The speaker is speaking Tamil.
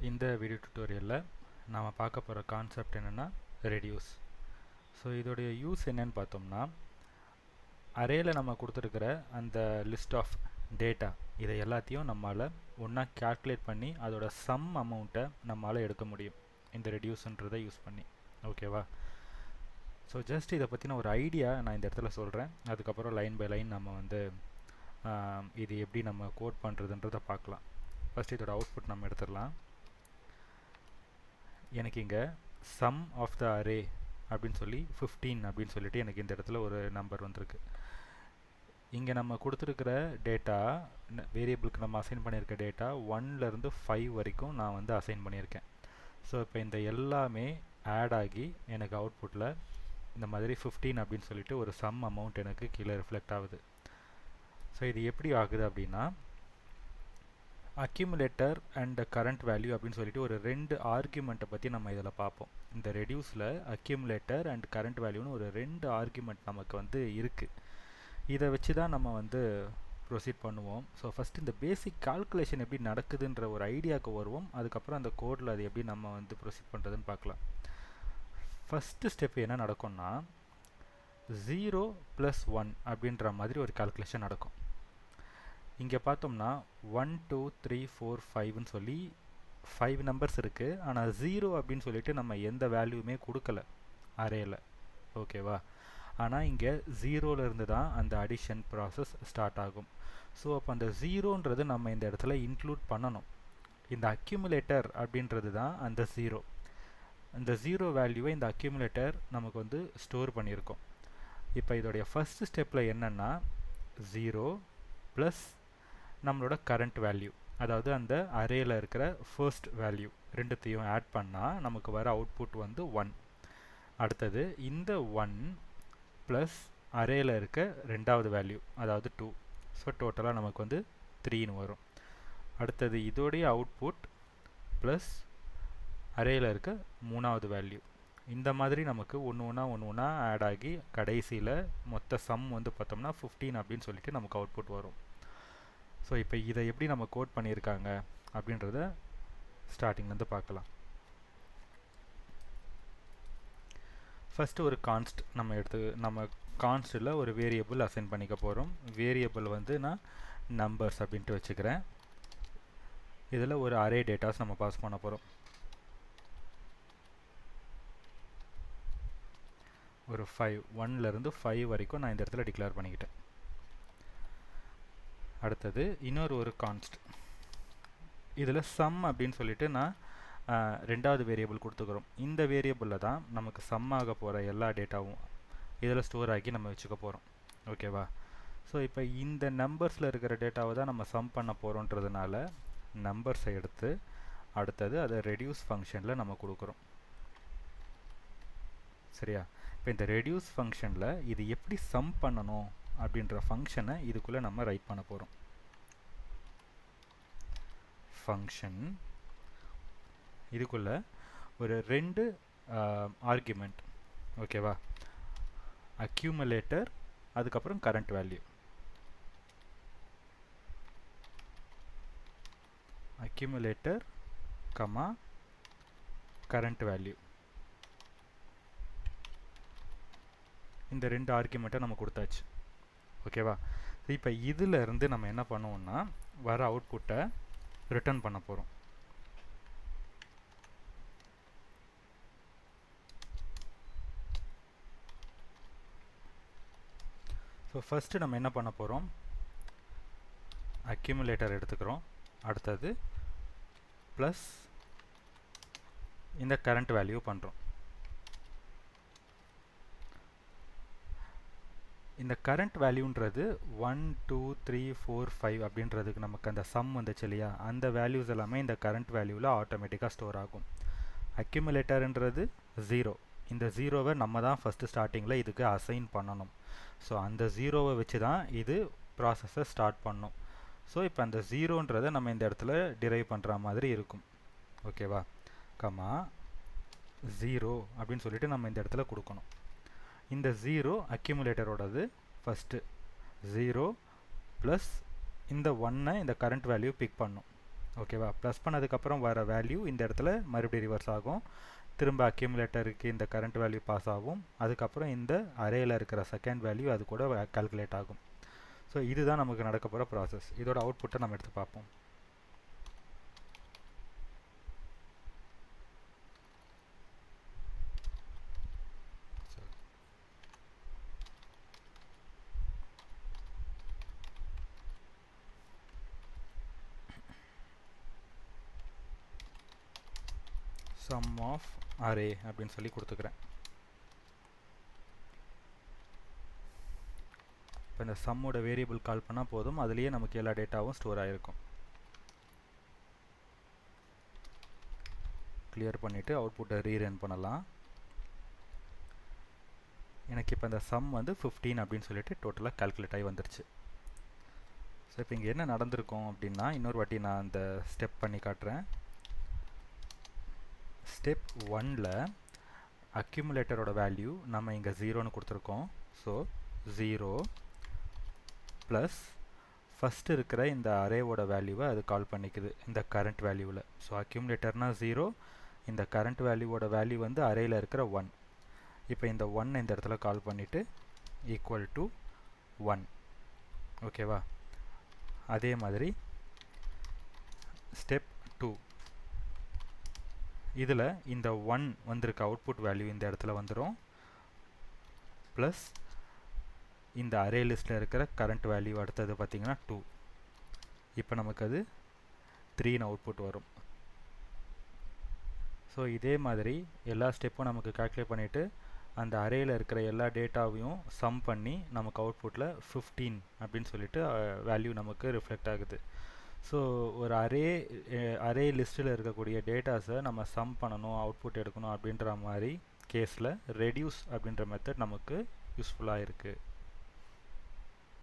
இந்த வீடியோ டியூட்டோரியலில் நாம் பார்க்க போகிற கான்செப்ட் என்னென்னா ரெடியூஸ். ஸோ இதோடைய யூஸ் என்னன்னு பார்த்தோம்னா, அரேயில் நம்ம கொடுத்துருக்கிற அந்த லிஸ்ட் ஆஃப் டேட்டா இதை எல்லாத்தையும் நம்மளால் ஒன்றா கால்குலேட் பண்ணி அதோட சம் அமௌண்ட்டை நம்மளால் எடுக்க முடியும் இந்த ரெடியூஸ்ன்றதை யூஸ் பண்ணி. ஓகேவா? ஸோ ஜஸ்ட் இதை பற்றின ஒரு ஐடியா நான் இந்த இடத்துல சொல்கிறேன். அதுக்கப்புறம் லைன் பை லைன் நம்ம வந்து இது எப்படி நம்ம கோட் பண்ணுறதுன்றதை பார்க்கலாம். ஃபஸ்ட் இதோட அவுட்புட் நம்ம எடுத்துடலாம். எனக்கு இங்கே சம் ஆஃப் த அரே அப்படின்னு சொல்லி 15 அப்படின்னு சொல்லிட்டு எனக்கு இந்த இடத்துல ஒரு நம்பர் வந்திருக்கு. இங்கே நம்ம கொடுத்துருக்கிற டேட்டா வேரியபிளுக்கு நம்ம அசைன் பண்ணியிருக்க டேட்டா 1லேருந்து 5 வரைக்கும் நான் வந்து அசைன் பண்ணியிருக்கேன். ஸோ இப்போ இந்த எல்லாமே ஆட் ஆகி எனக்கு அவுட்புட்டில் இந்த மாதிரி 15 அப்படின்னு சொல்லிட்டு ஒரு சம் அமௌண்ட் எனக்கு கீழே ரிஃப்ளெக்ட் ஆகுது. ஸோ இது எப்படி ஆகுது அப்படின்னா, அக்யூமுலேட்டர் அண்ட் கரண்ட் வேல்யூ அப்படின்னு சொல்லிட்டு ஒரு 2 ஆர்குமெண்ட்டை பற்றி நம்ம இதில் பார்ப்போம். இந்த ரெடியூஸில் அக்யூமுலேட்டர் அண்ட் கரண்ட் வேல்யூன்னு ஒரு 2 ஆர்குமெண்ட் நமக்கு வந்து இருக்குது. இதை வச்சு தான் நம்ம வந்து ப்ரொசீட் பண்ணுவோம். ஸோ ஃபஸ்ட்டு இந்த பேசிக் கால்குலேஷன் எப்படி நடக்குதுன்ற ஒரு ஐடியாவுக்கு வருவோம். அதுக்கப்புறம் அந்த கோடில் அது எப்படி நம்ம வந்து ப்ரொசீட் பண்ணுறதுன்னு பார்க்கலாம். ஃபஸ்ட்டு ஸ்டெப் என்ன நடக்கும்னா, 0 + 1 அப்படின்ற மாதிரி ஒரு கால்குலேஷன் நடக்கும். இங்கே பார்த்தோம்னா 1 2 3 4 5ன்னு சொல்லி 5 நம்பர்ஸ் இருக்குது. ஆனால் 0 அப்படின்னு சொல்லிட்டு நம்ம எந்த வேல்யூமே கொடுக்கல அரேயில். ஓகேவா? ஆனால் இங்கே 0லேருந்து தான் அந்த அடிஷன் ப்ராசஸ் ஸ்டார்ட் ஆகும். ஸோ அப்போ அந்த 0ன்றது நம்ம இந்த இடத்துல இன்க்ளூட் பண்ணணும். இந்த அக்யூமுலேட்டர் அப்படின்றது தான் அந்த 0. அந்த 0 வேல்யூவை இந்த அக்யூமுலேட்டர் நமக்கு வந்து ஸ்டோர் பண்ணியிருக்கோம். இப்போ இதோடைய ஃபஸ்ட்டு ஸ்டெப்பில் என்னென்னா 0 ப்ளஸ் நம்மளோட கரண்ட் வேல்யூ, அதாவது அந்த அரேயில் இருக்கிற ஃபர்ஸ்ட் வேல்யூ ரெண்டுத்தையும் ஆட் பண்ணால் நமக்கு வர அவுட்புட் வந்து 1. அடுத்தது இந்த 1 ப்ளஸ் அரேயில் இருக்க ரெண்டாவது வேல்யூ அதாவது 2. ஸோ டோட்டலாக நமக்கு வந்து 3ன்னு வரும். அடுத்தது இதோடைய அவுட்புட் ப்ளஸ் அரேயில் இருக்க மூணாவது வேல்யூ. இந்த மாதிரி நமக்கு ஒன்று ஒன்றா ஆட் ஆகி கடைசியில் மொத்த சம் வந்து பார்த்தோம்னா 15 அப்படின்னு சொல்லிட்டு நமக்கு அவுட்புட் வரும். ஸோ இப்போ இதை எப்படி நம்ம கோட் பண்ணியிருக்காங்க அப்படின்றத ஸ்டார்டிங்லேருந்து பார்க்கலாம். ஃபஸ்ட்டு ஒரு கான்ஸ்ட் நம்ம கான்ஸ்ட்டில் ஒரு வேரியபிள் அசைன் பண்ணிக்க போகிறோம். வேரியபிள் வந்து நான் நம்பர்ஸ் அப்படின்ட்டு வச்சுக்கிறேன். இதில் ஒரு அரே டேட்டாஸ் நம்ம பாஸ் பண்ண போகிறோம். ஒரு 5 1லேருந்து 5 வரைக்கும் நான் இந்த இடத்துல டிக்ளேர் பண்ணிக்கிட்டேன். அடுத்தது இன்னொரு ஒரு கான்ஸ்ட், இதில் சம் அப்படின்னு சொல்லிட்டு நான் ரெண்டாவது வேரியபிள் கொடுத்துக்கிறோம். இந்த வேரியபிளில் தான் நமக்கு சம் ஆக போகிற எல்லா டேட்டாவும் இதில் ஸ்டோர் ஆகி நம்ம வச்சுக்க போகிறோம். ஓகேவா? ஸோ இப்போ இந்த நம்பர்ஸில் இருக்கிற டேட்டாவை தான் நம்ம சம் பண்ண போகிறோன்றதுனால நம்பர்ஸை எடுத்து அடுத்தது அதை ரெடியூஸ் ஃபங்க்ஷனில் நம்ம கொடுக்குறோம். சரியா? இப்போ இந்த ரெடியூஸ் ஃபங்க்ஷனில் இது எப்படி சம் பண்ணணும் அப்படின்ற ஃபங்க்ஷனை இதுக்குள்ளே நம்ம ரைட் பண்ண போகிறோம். ஃபங்க்ஷன் இதுக்குள்ளே ஒரு 2 ஆர்குமெண்ட், ஓகேவா? அக்யூமுலேட்டர் அதுக்கப்புறம் current value. Accumulator comma current value, இந்த 2 ஆர்குமெண்ட்டை நம்ம கொடுத்தாச்சு. ஓகேவா? இப்போ இதில் இருந்து நம்ம என்ன பண்ணுவோம்னா வர அவுட்புட்டை ரிட்டர்ன் பண்ண போகிறோம். ஸோ ஃபஸ்ட்டு நம்ம என்ன பண்ண போகிறோம், அக்யூமுலேட்டர் எடுத்துக்கிறோம். அடுத்தது ப்ளஸ் இந்த கரண்ட் வேல்யூ பண்ணுறோம். இந்த கரண்ட் வேல்யூன்றது 1 2 3 4 5 அப்படின்றதுக்கு நமக்கு அந்த சம் வந்துச்சு இல்லையா, அந்த வேல்யூஸ் எல்லாமே இந்த கரண்ட் வேல்யூவில் ஆட்டோமேட்டிக்காக ஸ்டோர் ஆகும். அக்யூமுலேட்டர்ன்றது 0. இந்த 0வை நம்ம தான் ஃபஸ்ட்டு ஸ்டார்டிங்கில் இதுக்கு அசைன் பண்ணணும். ஸோ அந்த 0வை வச்சு தான் இது ப்ராசஸை ஸ்டார்ட் பண்ணும். ஸோ இப்போ அந்த 0ன்றதை நம்ம இந்த இடத்துல டிரைவ் பண்ணுற மாதிரி இருக்கும். ஓகேவா? கமா 0 அப்படின்னு சொல்லிட்டு நம்ம இந்த இடத்துல கொடுக்கணும். இந்த 0 அக்யூமுலேட்டரோடது ஃபஸ்ட்டு 0 ப்ளஸ் இந்த 1 இந்த கரண்ட் வேல்யூ பிக் பண்ணும். ஓகேவா? ப்ளஸ் பண்ணதுக்கப்புறம் வர வேல்யூ இந்த இடத்துல மறுபடியும் ரிவர்ஸ் ஆகும். திரும்ப அக்யூமுலேட்டருக்கு இந்த கரண்ட் வேல்யூ பாஸ் ஆகும். அதுக்கப்புறம் இந்த அரேயில் இருக்கிற செகண்ட் வேல்யூ அது கூட கால்குலேட் ஆகும். ஸோ இதுதான் நமக்கு நடக்க போகிற ப்ராசஸ். இதோட அவுட்புட்டை நம்ம எடுத்து பார்ப்போம். சம் ஆஃப் அரே அப்படின்னு சொல்லி கொடுத்துக்கிறேன். இப்போ இந்த சம்மோட வேரியபிள் கால் பண்ணால் போதும், அதுலேயே நமக்கு எல்லா டேட்டாவும் ஸ்டோர் ஆகிருக்கும். கிளியர் பண்ணிவிட்டு அவுட்புட்டை ரீரன் பண்ணலாம். எனக்கு இப்போ இந்த சம் வந்து 15 அப்படின்னு சொல்லிட்டு டோட்டலாக கால்குலேட் ஆகி வந்துருச்சு. ஸோ இப்போ இங்கே என்ன நடந்திருக்கும் அப்படின்னா, இன்னொரு வாட்டி நான் அந்த ஸ்டெப் பண்ணி காட்டுறேன். ஸ்டெப் 1ல் அக்யூமுலேட்டரோட வேல்யூ நம்ம இங்கே 0ன்னு கொடுத்துருக்கோம். ஸோ 0 ப்ளஸ் ஃபஸ்ட்டு இருக்கிற இந்த அரேவோட வேல்யூவை அது கால் பண்ணிக்குது இந்த கரண்ட் வேல்யூவில். ஸோ அக்யூமுலேட்டர்னா 0, இந்த கரண்ட் வேல்யூவோட வேல்யூ வந்து அரேயில் இருக்கிற 1. இப்போ இந்த 1 இந்த இடத்துல கால் பண்ணிவிட்டு ஈக்குவல் டு 1. ஓகேவா? அதே மாதிரி ஸ்டெப் 2 இதில் இந்த 1 வந்திருக்க அவுட்புட் வேல்யூ இந்த இடத்துல வந்துடும். ப்ளஸ் இந்த அரே லிஸ்ட்டில் இருக்கிற கரண்ட் வேல்யூ அடுத்தது பார்த்திங்கன்னா 2. இப்போ நமக்கு அது 3ன்னு அவுட்புட் வரும். ஸோ இதே மாதிரி எல்லா ஸ்டெப்பும் நமக்கு கால்குலேட் பண்ணிவிட்டு அந்த அரேயில் இருக்கிற எல்லா டேட்டாவையும் சம் பண்ணி நமக்கு அவுட்புட்டில் 15 அப்படின்னு சொல்லிட்டு வேல்யூ நமக்கு ரிஃப்ளெக்ட் ஆகுது. ஸோ ஒரு அரே லிஸ்ட்டில் இருக்கக்கூடிய டேட்டாஸை நம்ம சம் பண்ணணும், அவுட்புட் எடுக்கணும் அப்படின்ற மாதிரி கேஸில் ரெடியூஸ் அப்படின்ற மெத்தட் நமக்கு யூஸ்ஃபுல்லாக இருக்குது.